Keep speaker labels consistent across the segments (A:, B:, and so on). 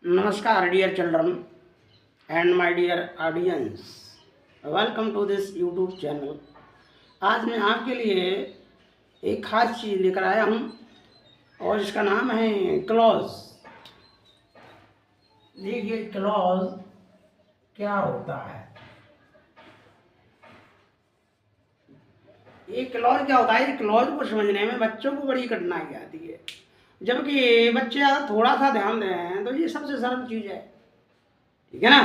A: Namaskar, dear children and my dear audience. Welcome to this YouTube channel. आज मैं आपके लिए एक खास चीज़ लेकर आया हूँ और इसका नाम है क्लॉज। देखिए क्लॉज क्या होता है। ये क्लॉज क्या होता है? ये क्लॉज को समझने में बच्चों को बड़ी कठिनाई आती है, जबकि बच्चे थोड़ा सा ध्यान दें तो ये सबसे सरल चीज़ है। ठीक है ना?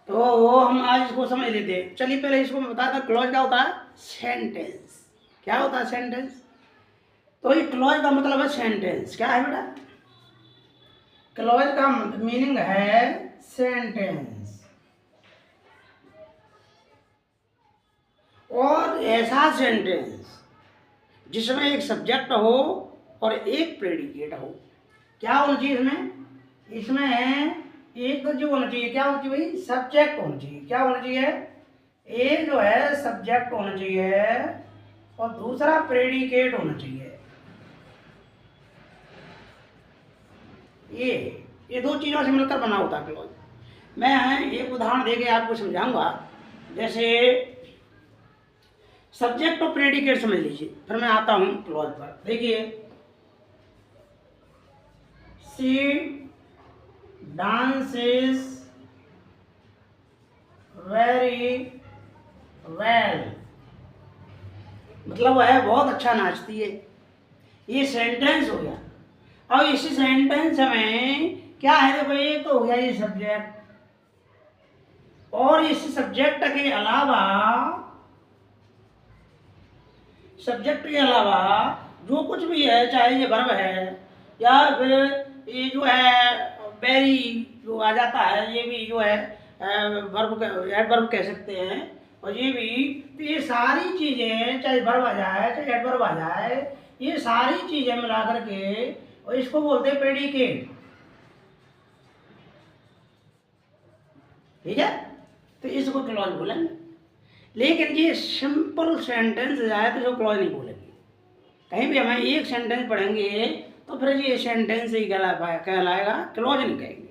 A: तो वो हम आज इसको समझ लेते हैं। चलिए पहले इसको मैं बताता हूँ क्लॉज क्या होता है। सेंटेंस क्या होता है? सेंटेंस। तो ये क्लॉज का मतलब है सेंटेंस। क्या है बेटा? क्लॉज का मीनिंग है सेंटेंस, और ऐसा सेंटेंस जिसमें एक सब्जेक्ट हो और एक प्रेडिकेट हो। क्या होना चाहिए इसमें? इसमें एक जो होना चाहिए, क्या होना चाहिए भाई? सब्जेक्ट होना चाहिए। क्या होना चाहिए? एक जो है सब्जेक्ट होना चाहिए और दूसरा प्रेडिकेट होना चाहिए। ये दो चीज़ों से मिलकर बना होता है क्लॉज। मैं एक उदाहरण देके आपको समझाऊंगा। जैसे सब्जेक्ट और प्रेडिकेट समझ लीजिए, फिर मैं आता हूं क्लॉज पर। देखिए, शी डांसेस वेरी वेल, मतलब वह बहुत अच्छा नाचती है। ये सेंटेंस हो गया। अब इसी सेंटेंस में क्या है? देखो, ये तो हो गया ये सब्जेक्ट, और इस सब्जेक्ट के अलावा जो कुछ भी है, चाहे ये वर्ब है या फिर ये जो है वेरी जो आ जाता है, ये भी जो है वर्ब एडवर्ब कह सकते हैं। और ये भी, तो ये सारी चीजें, चाहे वर्ब आ जाए चाहे एडवर्ब आ जाए, ये सारी चीजें मिला करके और इसको बोलते हैं प्रेडिकेट। ठीक है? तो इसको क्लॉज बोलेंगे। लेकिन ये सिंपल सेंटेंस जाए तो इसको क्लॉज नहीं बोलेंगे। कहीं भी हमें एक सेंटेंस पढ़ेंगे तो फिर ये सेंटेंस ही कहलाएगा, क्लॉज नहीं कहेंगे।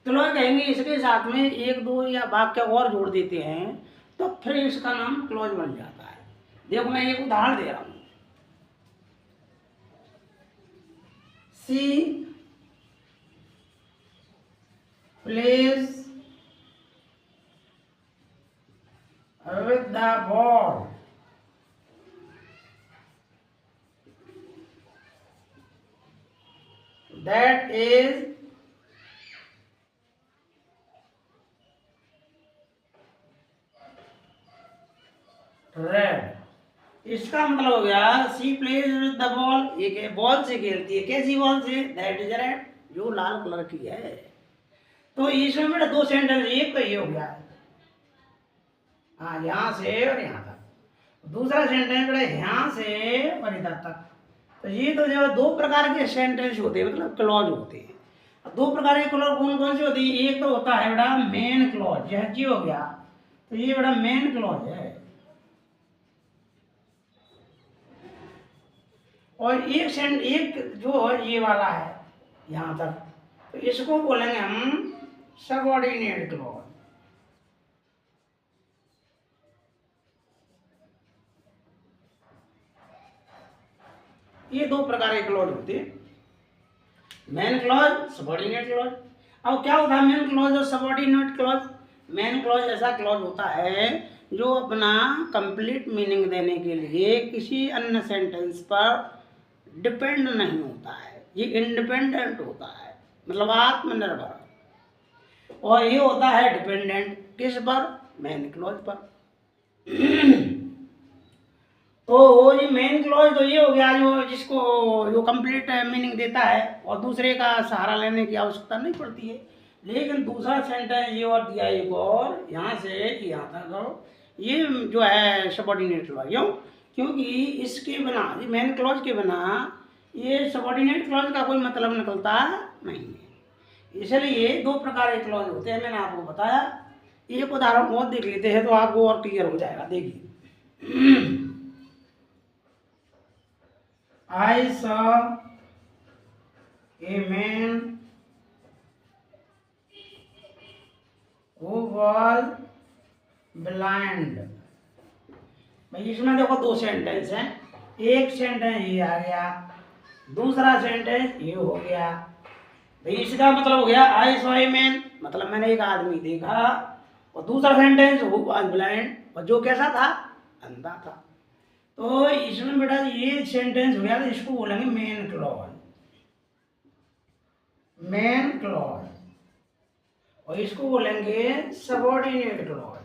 A: क्लॉज कहेंगे इसके साथ में एक दो या वाक्य और जोड़ देते हैं तो फिर इसका नाम क्लॉज बन जाता है। देखो, मैं एक उदाहरण दे रहा हूं। सी pledge with the ball, that is red। इसका मतलब हो गया सी प्लेज विद द बॉल, ये बॉल से खेलती है। कैसी बॉल से? दैट इज रेड, जो लाल कलर की है। तो इसमें बेटा दो सेंटेंस, एक तो ये हो गया, हाँ, यहाँ से और यहाँ तक। दूसरा सेंटेंस बेटा यहाँ से और इधर तक। तो ये तो जो दो प्रकार के सेंटेंस होते हैं, मतलब क्लॉज होते हैं। दो प्रकार के क्लॉज कौन कौन से होते हैं? एक तो होता है बेटा मेन क्लॉज, यह जी हो गया, तो ये बेटा मेन क्लॉज है। और एक जो ये वाला है यहाँ तक, तो इसको बोलेंगे हम सबऑर्डिनेट क्लॉज। ये दो प्रकार के क्लॉज होते हैं, मेन क्लॉज, सबऑर्डिनेट क्लॉज। अब क्या होता है मेन क्लॉज और सबऑर्डिनेट क्लॉज? मेन क्लॉज ऐसा क्लॉज होता है जो अपना कंप्लीट मीनिंग देने के लिए किसी अन्य सेंटेंस पर डिपेंड नहीं होता है। ये इंडिपेंडेंट होता है, मतलब आत्मनिर्भर। और ये होता है डिपेंडेंट किस पर? मेन क्लॉज पर। तो ये मेन क्लॉज तो ये हो गया जो कंप्लीट मीनिंग देता है और दूसरे का सहारा लेने की आवश्यकता नहीं पड़ती है। लेकिन दूसरा सेंटेंस ये और दिया, एक और यहाँ से यहाँ तक, ये जो है सबऑर्डिनेट क्लॉज। क्योंकि इसके बिना, ये मेन क्लॉज के बिना ये सबऑर्डिनेट क्लॉज का कोई मतलब निकलता नहीं है। इसलिए दो प्रकार के क्लॉज होते हैं, मैंने आपको बताया। एक उदाहरण और देख लेते हैं तो आपको और क्लियर हो जाएगा। देखिए, I saw a man was blind. भाई इसमें देखो दो सेंटेंस हैं, एक सेंटेंस ये आ गया, दूसरा सेंटेंस ये हो गया। भाई इसका मतलब हो गया आई सॉ ए मैन, मतलब मैंने एक आदमी देखा, और दूसरा सेंटेंस हु वाज ब्लाइंड, और जो कैसा था, अंधा था। तो इसमें बेटा ये सेंटेंस हो गया, तो इसको बोलेंगे मेन क्लॉज, मेन क्लॉज, और इसको बोलेंगे सबऑर्डिनेट क्लॉज।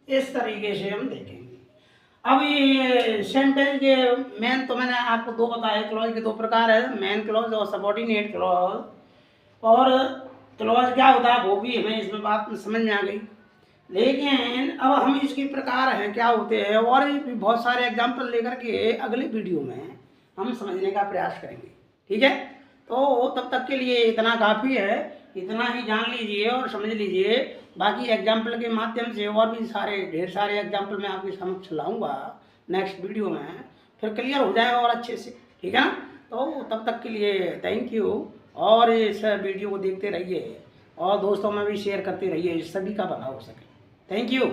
A: इस तरीके से हम देखेंगे। अब ये सेंटेंस के मेन तो मैंने आपको दो बताए, क्लॉज के दो प्रकार है, मेन क्लॉज और सबऑर्डिनेट क्लॉज। और क्लॉज क्या होता है वो भी हमें इसमें बात समझ में आ गई। लेकिन अब हम इसके प्रकार हैं क्या होते हैं, और भी बहुत सारे एग्जाम्पल लेकर के अगले वीडियो में हम समझने का प्रयास करेंगे। ठीक है, तो तब तक के लिए इतना काफ़ी है, इतना ही जान लीजिए और समझ लीजिए। बाकी एग्जाम्पल के माध्यम से और भी ढेर सारे एग्जाम्पल मैं आपके समक्ष लाऊंगा नेक्स्ट वीडियो में, फिर क्लियर हो जाएगा और अच्छे से। ठीक है ना, तो तब तक के लिए थैंक यू, और इस वीडियो को देखते रहिए और दोस्तों में भी शेयर करते रहिए, सभी का भला हो सके। Thank you.